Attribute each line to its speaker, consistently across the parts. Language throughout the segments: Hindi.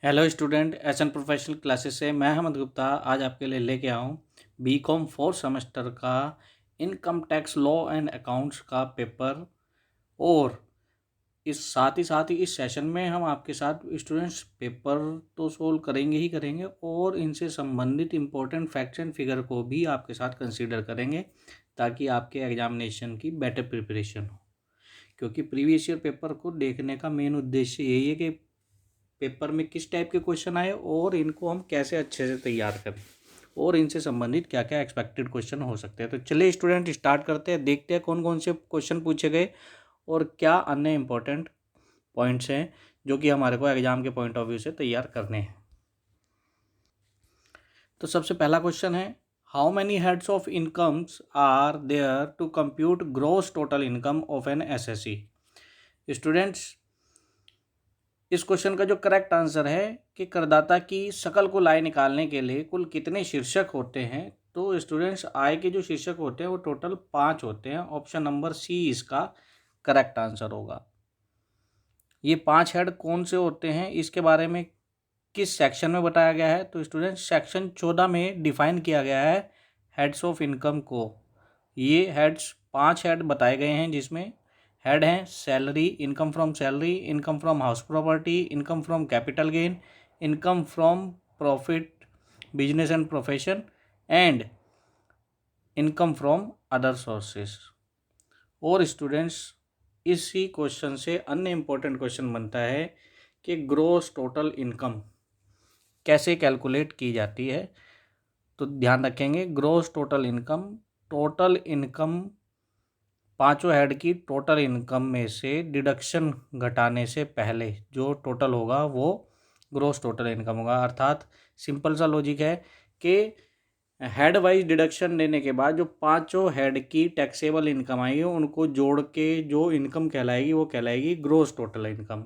Speaker 1: Hello student, SN professional classes से मैं अहमद गुप्ता आज आपके लिए लेके आऊँ बीकॉम फोर्थ सेमेस्टर का income tax law and accounts का पेपर। और साथ ही इस सेशन में हम आपके साथ स्टूडेंट्स पेपर तो सोल्व करेंगे ही करेंगे और इनसे संबंधित इम्पोर्टेंट फैक्ट्स एंड फिगर को भी आपके साथ कंसीडर करेंगे ताकि आपके एग्जामिनेशन की बेटर प्रिपरेशन हो। क्योंकि प्रीवियस ईयर पेपर को देखने का मेन उद्देश्य यही है कि पेपर में किस टाइप के क्वेश्चन आए और इनको हम कैसे अच्छे से तैयार करें और इनसे संबंधित क्या क्या एक्सपेक्टेड क्वेश्चन हो सकते हैं। तो चलिए स्टूडेंट स्टार्ट करते हैं, देखते हैं कौन कौन से क्वेश्चन पूछे गए और क्या अन्य इंपॉर्टेंट पॉइंट्स हैं जो कि हमारे को एग्जाम के पॉइंट ऑफ व्यू से तैयार करने हैं। तो सबसे पहला क्वेश्चन है, how many heads of incomes are there to compute gross total income of an SSC. Students, इस क्वेश्चन का जो करेक्ट आंसर है कि करदाता की सकल कुल आय निकालने के लिए कुल कितने शीर्षक होते हैं, तो स्टूडेंट्स आय के जो शीर्षक होते हैं वो टोटल 5 होते हैं। ऑप्शन नंबर सी इसका करेक्ट आंसर होगा। ये 5 हेड कौन से होते हैं इसके बारे में किस सेक्शन में बताया गया है, तो स्टूडेंट्स सेक्शन 14 में डिफाइन किया गया है हेड्स ऑफ इनकम को। ये हेड्स 5 हेड बताए गए हैं जिसमें हेड हैं salary, income from salary, income from house property, income from capital gain, income from profit business and profession and income from other sources. और स्टूडेंट्स, इसी क्वेश्चन से अन्य इम्पोर्टेंट क्वेश्चन बनता है कि ग्रॉस टोटल इनकम कैसे कैलकुलेट की जाती है। तो ध्यान रखेंगे, ग्रॉस टोटल इनकम पांचों हेड की टोटल इनकम में से डिडक्शन घटाने से पहले जो टोटल होगा वो ग्रॉस टोटल इनकम होगा। अर्थात सिंपल सा लॉजिक है कि हेड वाइज डिडक्शन देने के बाद जो पांचों हेड की टैक्सेबल इनकम आएगी उनको जोड़ के जो इनकम कहलाएगी वो कहलाएगी ग्रॉस टोटल इनकम।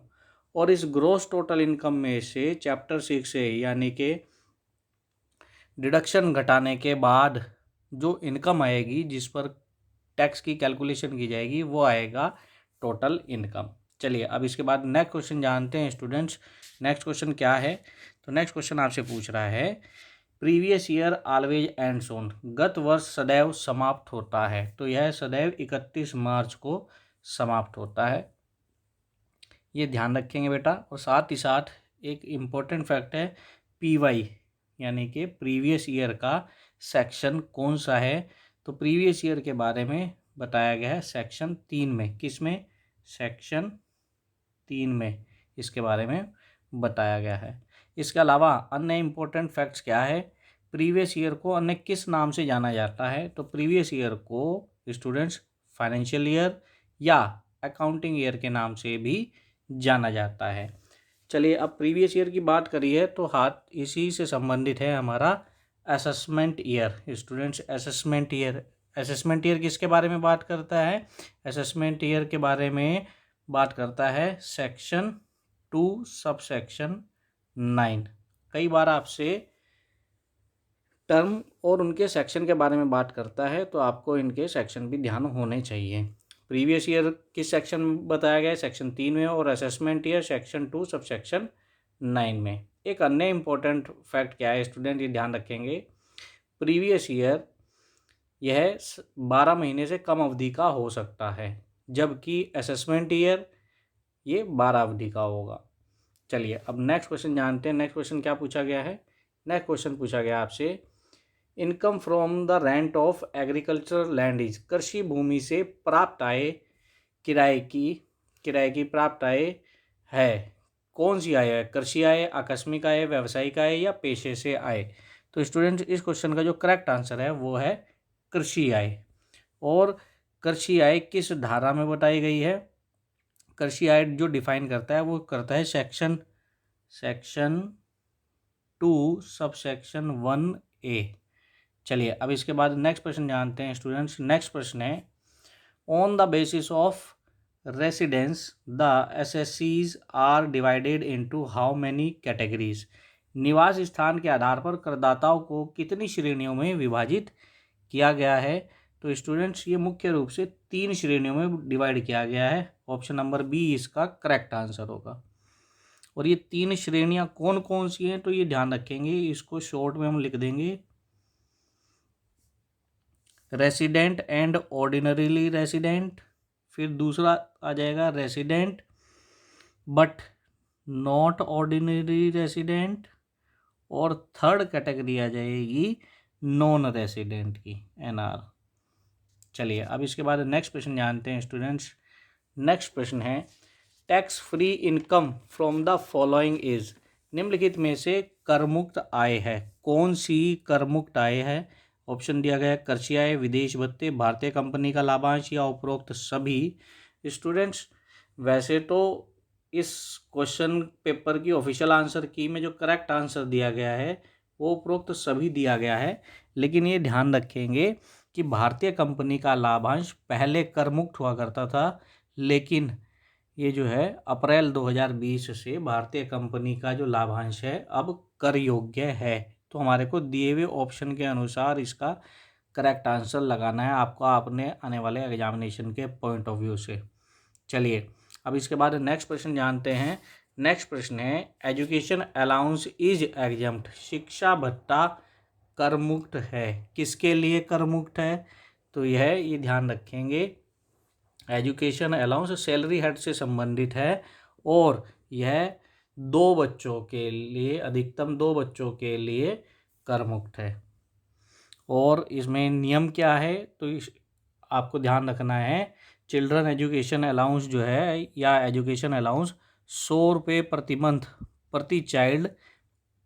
Speaker 1: और इस ग्रॉस टोटल इनकम में से चैप्टर 6 से यानी कि डिडक्शन घटाने के बाद जो इनकम आएगी जिस पर टैक्स की कैलकुलेशन की जाएगी वो आएगा टोटल इनकम। चलिए अब इसके बाद नेक्स्ट क्वेश्चन जानते हैं स्टूडेंट्स। नेक्स्ट क्वेश्चन क्या है, तो नेक्स्ट क्वेश्चन आपसे पूछ रहा है, previous year always ends on, गत वर्ष सदैव समाप्त होता है। तो यह सदैव 31 मार्च को समाप्त होता है, ये ध्यान रखेंगे बेटा। और साथ ही साथ एक इम्पोर्टेंट फैक्ट है, पीवाई यानी कि प्रीवियस ईयर का सेक्शन कौन सा है, तो प्रीवियस ईयर के बारे में बताया गया है सेक्शन 3 में। किस में? सेक्शन 3 में इसके बारे में बताया गया है। इसके अलावा अन्य इम्पोर्टेंट फैक्ट्स क्या है, प्रीवियस ईयर को अन्य किस नाम से जाना जाता है, तो प्रीवियस ईयर को स्टूडेंट्स फाइनेंशियल ईयर या अकाउंटिंग ईयर के नाम से भी जाना जाता है। चलिए अब प्रीवियस ईयर की बात करिए तो हाथ इसी से संबंधित है हमारा assessment year. Students assessment year किसके बारे में बात करता है, असेसमेंट ईयर के बारे में बात करता है सेक्शन 2 सब सेक्शन 9। कई बार आपसे टर्म और उनके सेक्शन के बारे में बात करता है तो आपको इनके सेक्शन भी ध्यान होने चाहिए। प्रीवियस ईयर किस सेक्शन में बताया गया है, सेक्शन 3 में, और assessment year section 2 sub section 9 में। एक अन्य इम्पोर्टेंट फैक्ट क्या है स्टूडेंट, ये ध्यान रखेंगे, प्रीवियस ईयर यह 12 महीने से कम अवधि का हो सकता है जबकि असेसमेंट ईयर ये 12 अवधि का होगा। चलिए अब नेक्स्ट क्वेश्चन जानते हैं। नेक्स्ट क्वेश्चन क्या पूछा गया है, नेक्स्ट क्वेश्चन पूछा गया आपसे, income from the rent of agriculture land is, कृषि भूमि से प्राप्त आय किराए की प्राप्त आय है। कौन सी आय है, कृषि आय, आकस्मिक आय, व्यावसायिक आय या पेशे से आय। तो स्टूडेंट इस क्वेश्चन का जो करेक्ट आंसर है वो है कृषि आय। और कृषि आय किस धारा में बताई गई है, कृषि आय जो डिफाइन करता है वो करता है सेक्शन 2 सब सेक्शन 1A। चलिए अब इसके बाद नेक्स्ट क्वेश्चन जानते हैं स्टूडेंट्स। नेक्स्ट प्रश्न है, on the basis of residence the एसएससीज are divided into how many categories. निवास स्थान के आधार पर करदाताओं को कितनी श्रेणियों में विभाजित किया गया है, तो स्टूडेंट्स ये मुख्य रूप से 3 श्रेणियों में डिवाइड किया गया है। ऑप्शन नंबर बी इसका करेक्ट आंसर होगा। और ये 3 श्रेणियां कौन कौन सी हैं तो ये ध्यान रखेंगे, इसको शॉर्ट में हम लिख देंगे, रेसिडेंट एंड ऑर्डिनरीली रेसिडेंट, फिर दूसरा आ जाएगा resident but not ordinary resident, और थर्ड कैटेगरी आ जाएगी नॉन रेसिडेंट की, NR। चलिए अब इसके बाद नेक्स्ट क्वेश्चन जानते हैं स्टूडेंट्स। नेक्स्ट प्रश्न है, tax free income from the following is, निम्नलिखित में से करमुक्त आय है, कौन सी करमुक्त आय है? ऑप्शन दिया गया है कृषि आय, विदेश भत्ते, भारतीय कंपनी का लाभांश या उपरोक्त सभी। स्टूडेंट्स वैसे तो इस क्वेश्चन पेपर की ऑफिशियल आंसर की में जो करेक्ट आंसर दिया गया है वो उपरोक्त सभी दिया गया है, लेकिन ये ध्यान रखेंगे कि भारतीय कंपनी का लाभांश पहले करमुक्त हुआ करता था, लेकिन ये जो है अप्रैल 2020 से भारतीय कंपनी का जो लाभांश है अब कर योग्य है। तो हमारे को दिए हुए ऑप्शन के अनुसार इसका करेक्ट आंसर लगाना है आपको, आपने आने वाले एग्जामिनेशन के पॉइंट ऑफ व्यू से। चलिए अब इसके बाद नेक्स्ट प्रश्न जानते हैं। नेक्स्ट प्रश्न है, एजुकेशन अलाउंस इज एग्जम्प्ट, शिक्षा भत्ता करमुक्त है, किसके लिए करमुक्त है? तो ये ध्यान रखेंगे, एजुकेशन अलाउंस सैलरी हेड से संबंधित है और यह 2 बच्चों के लिए, अधिकतम 2 बच्चों के लिए करमुक्त है। और इसमें नियम क्या है तो आपको ध्यान रखना है, चिल्ड्रन एजुकेशन अलाउंस जो है या एजुकेशन अलाउंस 100 रुपये प्रति मंथ प्रति चाइल्ड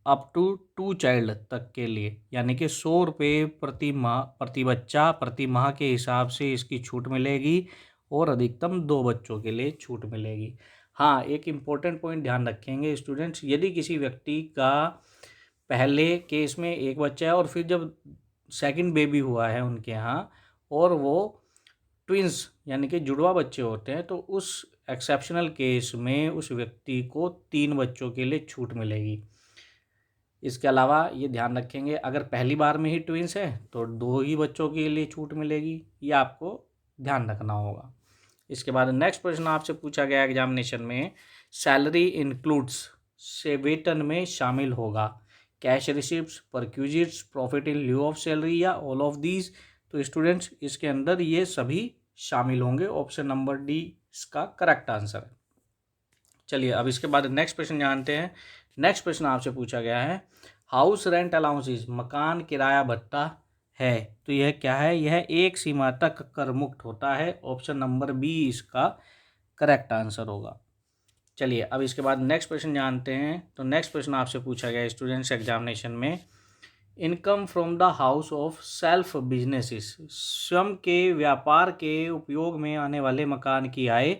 Speaker 1: अप टू 2 चाइल्ड तक के लिए, यानी कि 100 रुपये प्रति माह प्रति बच्चा प्रति माह के हिसाब से इसकी छूट मिलेगी और अधिकतम 2 बच्चों के लिए छूट मिलेगी। हाँ, एक इम्पोर्टेंट पॉइंट ध्यान रखेंगे स्टूडेंट्स, यदि किसी व्यक्ति का पहले केस में एक बच्चा है और फिर जब सेकंड बेबी हुआ है उनके यहाँ और वो ट्विंस यानी कि जुड़वा बच्चे होते हैं, तो उस एक्सेप्शनल केस में उस व्यक्ति को 3 बच्चों के लिए छूट मिलेगी। इसके अलावा ये ध्यान रखेंगे, अगर पहली बार में ही ट्विंस है तो 2 ही बच्चों के लिए छूट मिलेगी, ये आपको ध्यान रखना होगा। इसके बाद नेक्स्ट प्रश्न आपसे पूछा गया एग्जामिनेशन में, सैलरी इंक्लूड्स से वेतन में शामिल होगा cash receipts, perquisites, profit in lieu of salary या ऑल ऑफ दीज। तो स्टूडेंट्स इसके अंदर ये सभी शामिल होंगे, ऑप्शन नंबर डी इसका करेक्ट आंसर है। चलिए अब इसके बाद नेक्स्ट प्रश्न जानते हैं। नेक्स्ट प्रश्न आपसे पूछा गया है, हाउस रेंट अलाउंसेस, मकान किराया भत्ता है, तो यह क्या है? यह एक सीमा तक कर मुक्त होता है, ऑप्शन नंबर बी इसका करेक्ट आंसर होगा। चलिए अब इसके बाद नेक्स्ट प्रश्न जानते हैं। तो नेक्स्ट प्रश्न आपसे पूछा गया स्टूडेंट्स एग्जामिनेशन में, income from the house of self businesses, स्वयं के व्यापार के उपयोग में आने वाले मकान की आय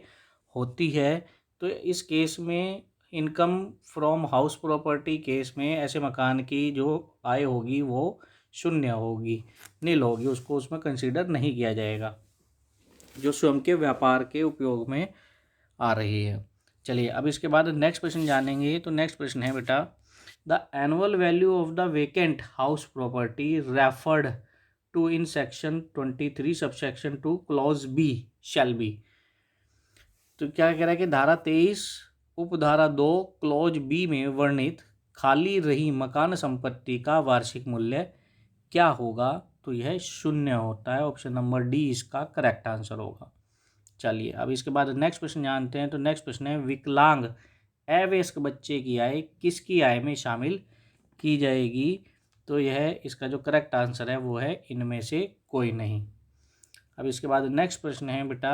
Speaker 1: होती है। तो इस केस में income from house property case में ऐसे मकान की जो आय होगी वो शून्य होगी, नील होगी, उसको उसमें कंसीडर नहीं किया जाएगा जो स्वयं के व्यापार के उपयोग में आ रही है। चलिए अब इसके बाद नेक्स्ट क्वेश्चन जानेंगे। तो नेक्स्ट प्रश्न है बेटा, the annual value of the vacant house property referred to in section 23 subsection 2 clause B shall be. तो क्या कह रहा है कि धारा 23 उपधारा 2 क्लॉज बी में वर्णित खाली रही मकान संपत्ति का वार्षिक मूल्य क्या होगा? तो यह शून्य होता है, ऑप्शन नंबर डी इसका करेक्ट आंसर होगा। चलिए अब इसके बाद नेक्स्ट क्वेश्चन जानते हैं। तो नेक्स्ट क्वेश्चन है, विकलांग अवयस्क बच्चे की आय किसकी आय में शामिल की जाएगी? तो यह इसका जो करेक्ट आंसर है वो है इनमें से कोई नहीं। अब इसके बाद नेक्स्ट प्रश्न है बेटा,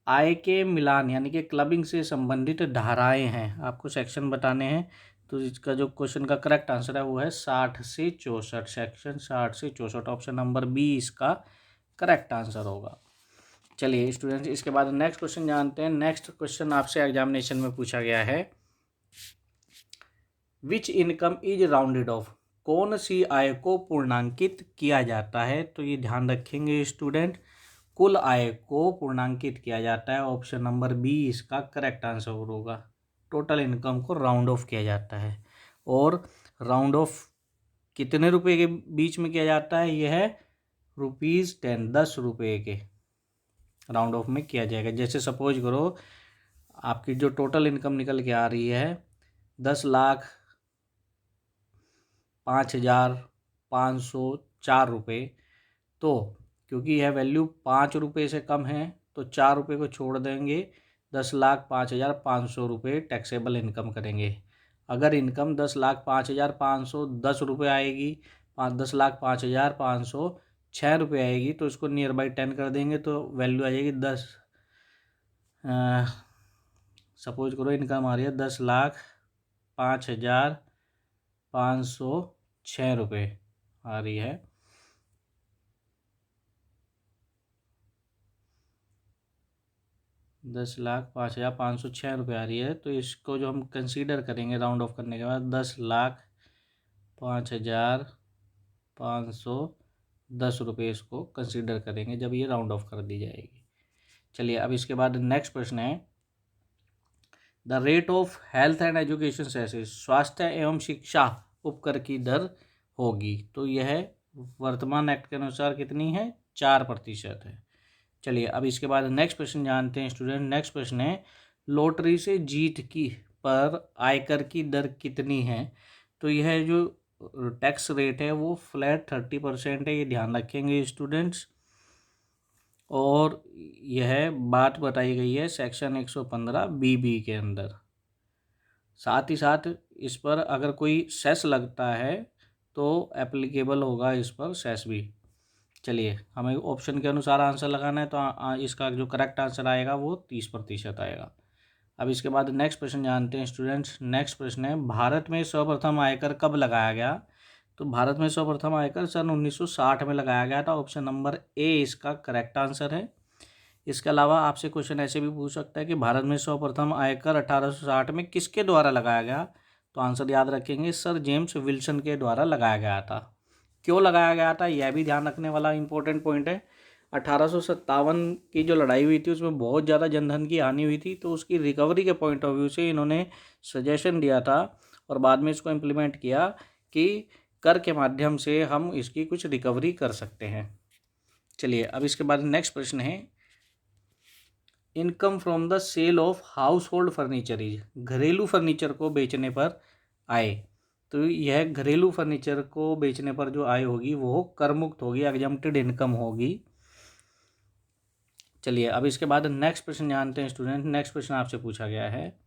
Speaker 1: आय के मिलान यानी कि क्लबिंग से संबंधित धाराएं हैं, आपको सेक्शन बताने हैं। तो इसका जो क्वेश्चन का करेक्ट आंसर है वो है 60 से 64, सेक्शन 60 से 64, ऑप्शन नंबर बी इसका करेक्ट आंसर होगा। चलिए स्टूडेंट्स इसके बाद नेक्स्ट क्वेश्चन जानते हैं। नेक्स्ट क्वेश्चन आपसे एग्जामिनेशन में पूछा गया है, विच इनकम इज राउंडेड ऑफ, कौन सी आय को पूर्णांकित किया जाता है? तो ये ध्यान रखेंगे स्टूडेंट, कुल आय को पूर्णांकित किया जाता है, ऑप्शन नंबर बी इसका करेक्ट आंसर होगा। टोटल इनकम को राउंड ऑफ किया जाता है, और राउंड ऑफ कितने रुपए के बीच में किया जाता है? यह है ₹10, 10 रुपये के राउंड ऑफ में किया जाएगा। जैसे सपोज करो आपकी जो टोटल इनकम निकल के आ रही है 10,05,504 रुपये, तो क्योंकि यह वैल्यू 5 रुपये से कम है तो 4 रुपये को छोड़ देंगे, 10,05,500 रुपये टैक्सेबल इनकम करेंगे। अगर इनकम 10,05,510 रुपये आएगी, 10,05,506 रुपये आएगी, तो इसको नियर बाई 10 कर देंगे तो वैल्यू आ जाएगी 10। सपोज करो इनकम आ रही है 10,05,506 रुपये आ रही है। ₹10,05,506 आ रही है, तो इसको जो हम कंसीडर करेंगे राउंड ऑफ करने के बाद 10,05,510 रुपये इसको कंसीडर करेंगे जब ये राउंड ऑफ कर दी जाएगी। चलिए अब इसके बाद नेक्स्ट प्रश्न है, the rate of health and education सेसेस, स्वास्थ्य एवं शिक्षा उपकर की दर होगी, तो यह वर्तमान एक्ट के अनुसार कितनी है, 4% है। चलिए अब इसके बाद नेक्स्ट क्वेश्चन जानते हैं स्टूडेंट। नेक्स्ट प्रश्न है, लॉटरी से जीत की पर आयकर की दर कितनी है, तो यह जो टैक्स रेट है वो फ्लैट 30% है, ये ध्यान रखेंगे स्टूडेंट्स। और यह बात बताई गई है सेक्शन 115 BB के अंदर। साथ ही साथ इस पर अगर कोई सेस लगता है तो एप्लीकेबल होगा इस पर सेस भी। चलिए हमें ऑप्शन के अनुसार आंसर लगाना है, तो इसका जो करेक्ट आंसर आएगा वो 30% आएगा। अब इसके बाद नेक्स्ट प्रश्न जानते हैं स्टूडेंट्स। नेक्स्ट प्रश्न है, भारत में सर्वप्रथम आयकर कब लगाया गया, तो भारत में सर्वप्रथम आयकर सन 1960 में लगाया गया था। ऑप्शन नंबर ए इसका करेक्ट आंसर है। इसके अलावा आपसे क्वेश्चन ऐसे भी पूछ सकता है कि भारत में सर्वप्रथम आयकर 1860 में किसके द्वारा लगाया गया, तो आंसर याद रखेंगे सर जेम्स विल्सन के द्वारा लगाया गया था। क्यों लगाया गया था यह भी ध्यान रखने वाला इंपॉर्टेंट पॉइंट है। 1857 की जो लड़ाई हुई थी उसमें बहुत ज़्यादा जनधन की हानि हुई थी, तो उसकी रिकवरी के पॉइंट ऑफ व्यू से इन्होंने सजेशन दिया था और बाद में इसको इम्प्लीमेंट किया कि कर के माध्यम से हम इसकी कुछ रिकवरी कर सकते हैं। चलिए अब इसके बाद नेक्स्ट प्रश्न है, income from the sale of household furniture is, घरेलू फर्नीचर को बेचने पर आय, तो यह घरेलू फर्नीचर को बेचने पर जो आय होगी वो कर मुक्त होगी, एग्जम्प्टेड इनकम होगी। चलिए अब इसके बाद नेक्स्ट प्रश्न जानते हैं स्टूडेंट। नेक्स्ट प्रश्न आपसे पूछा गया है,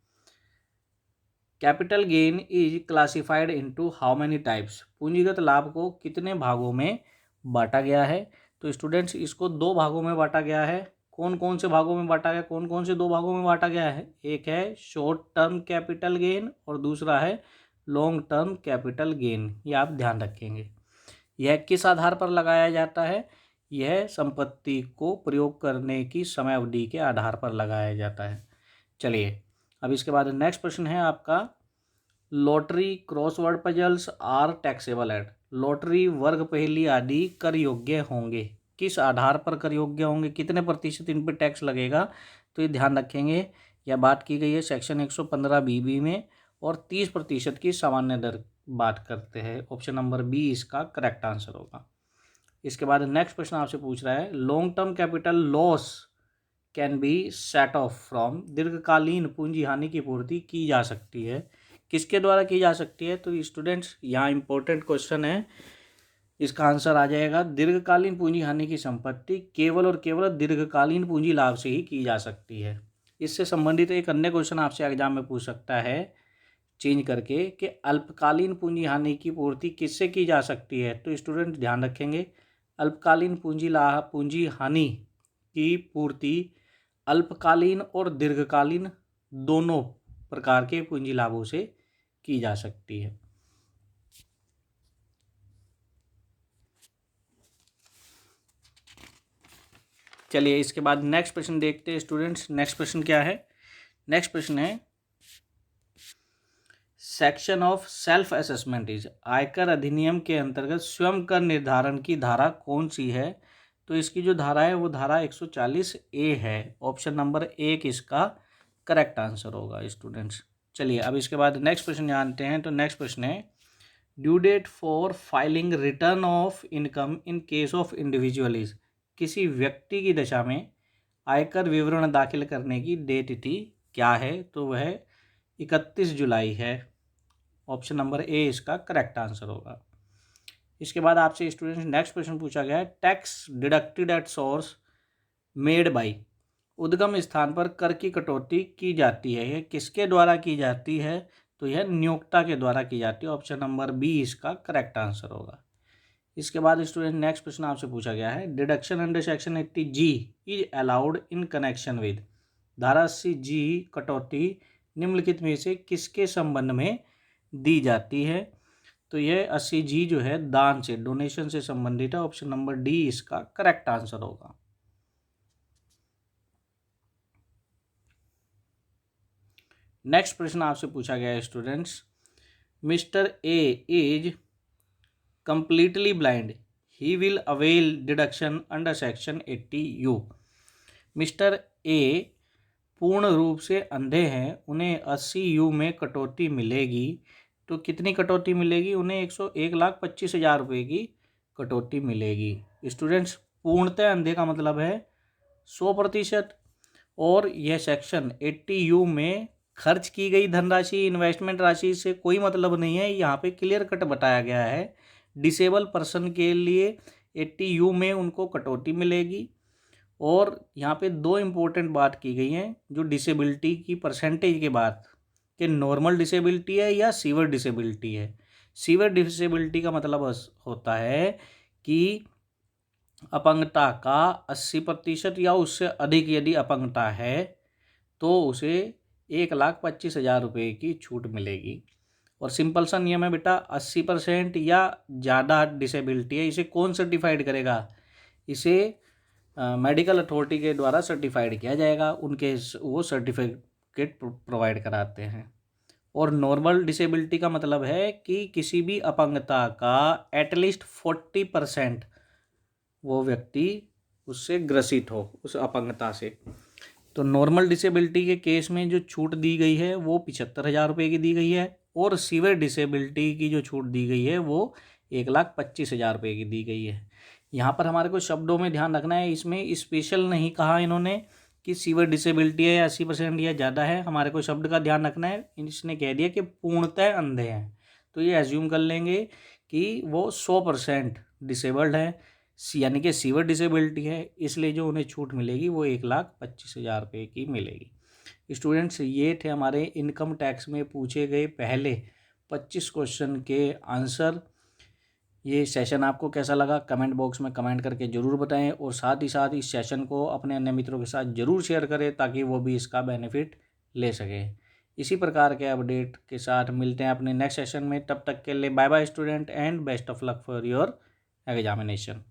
Speaker 1: capital gain is classified into how many types, पूंजीगत लाभ को कितने भागों में बांटा गया है, तो स्टूडेंट्स इसको 2 भागों में बांटा गया है। कौन कौन से भागों में बांटा गया, कौन कौन से 2 भागों में बांटा गया है, एक है शॉर्ट टर्म कैपिटल गेन और दूसरा है लॉन्ग टर्म कैपिटल गेन। ये आप ध्यान रखेंगे। यह किस आधार पर लगाया जाता है, यह संपत्ति को प्रयोग करने की समय अवधि के आधार पर लगाया जाता है। चलिए अब इसके बाद नेक्स्ट प्रश्न है आपका, lottery crossword puzzles are taxable at, lottery वर्ग पहेली आदि कर योग्य होंगे, किस आधार पर कर योग्य होंगे, कितने प्रतिशत इन पर टैक्स लगेगा, तो ये ध्यान रखेंगे। यह बात की गई है सेक्शन 115 BB में और 30% की सामान्य दर बात करते हैं। ऑप्शन नंबर बी इसका करेक्ट आंसर होगा। इसके बाद नेक्स्ट प्रश्न आपसे पूछ रहा है, long term capital loss can be set of from, दीर्घकालीन पूंजी हानि की पूर्ति की जा सकती है, किसके द्वारा की जा सकती है, तो स्टूडेंट्स यहाँ इंपॉर्टेंट क्वेश्चन है, इसका आंसर आ जाएगा दीर्घकालीन पूंजी हानि की संपत्ति केवल और केवल दीर्घकालीन पूंजी लाभ से ही की जा सकती है। इससे संबंधित एक अन्य क्वेश्चन आपसे एग्जाम में पूछ सकता है चेंज करके कि अल्पकालीन पूंजी हानि की पूर्ति किससे की जा सकती है, तो स्टूडेंट ध्यान रखेंगे अल्पकालीन पूंजी हानि की पूर्ति अल्पकालीन और दीर्घकालीन दोनों प्रकार के पूंजी लाभों से की जा सकती है। चलिए इसके बाद नेक्स्ट प्रश्न देखते हैं स्टूडेंट्स। नेक्स्ट प्रश्न क्या है, नेक्स्ट प्रश्न है, section of self assessment is, आयकर अधिनियम के अंतर्गत स्वयं कर निर्धारण की धारा कौन सी है, तो इसकी जो धारा है वो धारा 140A है। ऑप्शन नंबर 1 इसका करेक्ट आंसर होगा स्टूडेंट्स। चलिए अब इसके बाद नेक्स्ट प्रश्न जानते हैं। तो नेक्स्ट प्रश्न है, due date for filing return of income in case of individual is, किसी व्यक्ति की दशा में आयकर विवरण दाखिल करने की डेट तिथि क्या है, तो वह 31 जुलाई है। ऑप्शन नंबर ए इसका करेक्ट आंसर होगा। इसके बाद आपसे स्टूडेंट्स नेक्स्ट क्वेश्चन पूछा गया है, tax deducted at source made by, उद्गम स्थान पर कर की कटौती की जाती है, यह किसके द्वारा की जाती है? तो यह नियोक्ता के द्वारा की जाती है। ऑप्शन नंबर बी इसका करेक्ट आंसर होगा। इसके बाद स्टूडेंट नेक्स्ट क्वेश्चन आपसे पूछा गया है, deduction under section 80G is allowed in connection with, धारा 80G कटौती निम्नलिखित में से किसके संबंध में दी जाती है? तो यह 80G जो है दान से, डोनेशन से संबंधित है। ऑप्शन नंबर डी इसका करेक्ट आंसर होगा। नेक्स्ट प्रश्न आपसे पूछा गया है students, mister A is completely blind, he will avail deduction under section 80U। Mister A पूर्ण रूप से अंधे हैं, उन्हें 80U में कटौती मिलेगी। तो कितनी कटौती मिलेगी? उन्हें 1,25,000 रुपये की कटौती मिलेगी। स्टूडेंट्स, पूर्णतः अंधे का मतलब है 100%, और यह सेक्शन 80U में खर्च की गई धनराशि, इन्वेस्टमेंट राशि से कोई मतलब नहीं है। यहाँ पे क्लियर कट बताया गया है, डिसेबल पर्सन के लिए 80U में उनको कटौती मिलेगी। और यहाँ पे दो इम्पोर्टेंट बात की गई हैं जो डिसेबिलिटी की परसेंटेज के बाद, कि नॉर्मल डिसेबिलिटी है या सीवियर डिसेबिलिटी है। सीवियर डिसेबिलिटी का मतलब होता है कि अपंगता का 80% या उससे अधिक यदि अपंगता है तो उसे 1,25,000 रुपये की छूट मिलेगी। और सिंपल सा नियम है बेटा, 80% या ज़्यादा डिसेबिलिटी है, इसे कौन सर्टिफाइड करेगा? इसे मेडिकल अथॉरिटी के द्वारा सर्टिफाइड किया जाएगा, उनके वो सर्टिफिकेट प्रोवाइड कराते हैं। और नॉर्मल डिसेबिलिटी का मतलब है कि किसी भी अपंगता का एटलीस्ट 40% वो व्यक्ति उससे ग्रसित हो, उस अपंगता से। तो नॉर्मल डिसेबिलिटी के केस में जो छूट दी गई है वो 75,000 रुपये की दी गई है, और सीवियर डिसेबिलिटी की जो छूट दी गई है वो 1,25,000 रुपये की दी गई है। यहाँ पर हमारे को शब्दों में ध्यान रखना है, इसमें स्पेशल नहीं कहा इन्होंने कि सीवियर डिसेबिलिटी है या 80% या ज़्यादा है, हमारे को शब्द का ध्यान रखना है। इसने कह दिया कि पूर्णतः अंधे हैं, तो ये एज्यूम कर लेंगे कि वो 100% डिसेबल्ड है, यानी कि सीवियर डिसेबिलिटी है, इसलिए जो उन्हें छूट मिलेगी वो 1,25,000 रुपये की मिलेगी। स्टूडेंट्स, ये थे हमारे इनकम टैक्स में पूछे गए पहले 25 क्वेश्चन के आंसर। ये सेशन आपको कैसा लगा कमेंट बॉक्स में कमेंट करके ज़रूर बताएं, और साथ ही साथ इस सेशन को अपने अन्य मित्रों के साथ ज़रूर शेयर करें ताकि वो भी इसका बेनिफिट ले सकें। इसी प्रकार के अपडेट के साथ मिलते हैं अपने नेक्स्ट सेशन में। तब तक के लिए bye bye student, and best of luck for your examination.